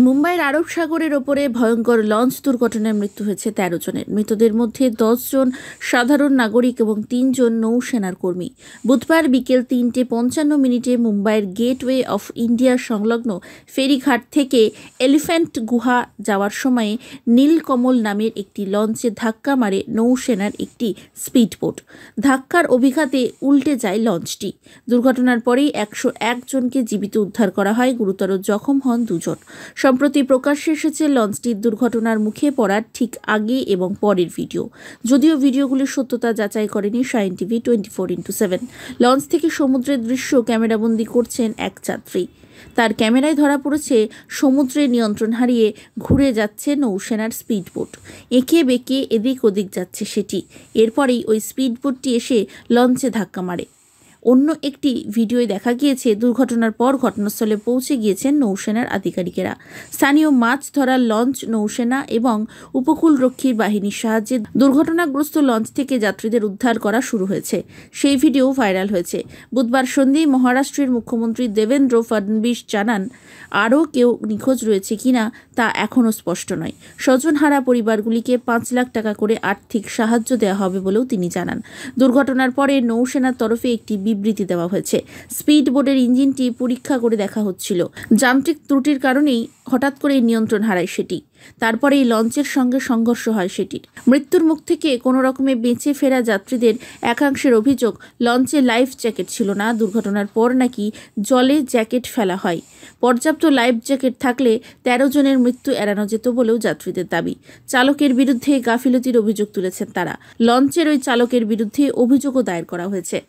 মুম্বাইয়ের আরব সাগরের ওপরে ভয়ঙ্কর লঞ্চ দুর্ঘটনায় মৃত্যু হয়েছে ১৩ জনের। মৃতদের মধ্যে ১০ জন সাধারণ নাগরিক এবং ৩ জন নৌসেনার কর্মী। বুধবার বিকেল ৩:৫৫ মুম্বাইয়ের গেটওয়ে অফ ইন্ডিয়া সংলগ্ন ফেরিঘাট থেকে এলিফ্যান্ট গুহা যাওয়ার সময়ে নীলকমল নামের একটি লঞ্চে ধাক্কা মারে নৌসেনার একটি স্পিডবোট। ধাক্কার অভিঘাতে উল্টে যায় লঞ্চটি। দুর্ঘটনার পরেই ১০১ জনকে জীবিত উদ্ধার করা হয়, গুরুতর জখম হন ২ জন। সম্প্রতি প্রকাশ্যে এসেছে লঞ্চটির দুর্ঘটনার মুখে পড়ার ঠিক আগে এবং পরের ভিডিও। যদিও ভিডিওগুলির সত্যতা যাচাই করেনি শাইন টিভি 24x7। লঞ্চ থেকে সমুদ্রের দৃশ্য ক্যামেরাবন্দি করছেন এক যাত্রী। তার ক্যামেরায় ধরা পড়েছে সমুদ্রে নিয়ন্ত্রণ হারিয়ে ঘুরে যাচ্ছে নৌসেনার স্পিডবোট। এঁকে বেঁকে এদিক ওদিক যাচ্ছে সেটি। এরপরেই ওই স্পিডবোটটি এসে লঞ্চে ধাক্কা মারে। অন্য একটি ভিডিওয় দেখা গিয়েছে দুর্ঘটনার পর ঘটনাস্থলে পৌঁছে গিয়েছেন নৌসেনার আধিকারিকেরা। স্থানীয় মাছ ধরার লঞ্চ, নৌসেনা এবং উপকূলরক্ষীর বাহিনীর সাহায্যে দুর্ঘটনাগ্রস্ত লঞ্চ থেকে যাত্রীদের উদ্ধার করা শুরু হয়েছে। সেই ভিডিও ভাইরাল হয়েছে। বুধবার সন্ধ্যায় মহারাষ্ট্রের মুখ্যমন্ত্রী দেবেন্দ্র ফডনবিস জানান, আরও কেউ নিখোঁজ রয়েছে কিনা তা এখনও স্পষ্ট নয়। স্বজনহারা পরিবারগুলিকে ৫ লাখ টাকা করে আর্থিক সাহায্য দেওয়া হবে বলেও তিনি জানান। দুর্ঘটনার পরে নৌসেনার তরফে একটি বিবৃতি দেওয়া হয়েছে। স্পিডবোটের ইঞ্জিনটি পরীক্ষা করে দেখা হচ্ছিল। যান্ত্রিক ত্রুটির কারণেই হঠাৎ করে নিয়ন্ত্রণ হারায় সেটি। তারপরেই লঞ্চের সঙ্গে সংঘর্ষ হয় সেটির। মৃত্যুর মুখ থেকে কোনো রকমে বেঁচে ফেরা যাত্রীদের একাংশের অভিযোগ, লঞ্চে লাইফ জ্যাকেট ছিল না। দুর্ঘটনার পর নাকি জলে জ্যাকেট ফেলা হয়। পর্যাপ্ত লাইফ জ্যাকেট থাকলে ১৩ জনের মৃত্যু এড়ানো যেত বলেও যাত্রীদের দাবি। চালকের বিরুদ্ধে গাফিলতির অভিযোগ তুলেছেন তারা। লঞ্চের ওই চালকের বিরুদ্ধে অভিযোগও দায়ের করা হয়েছে।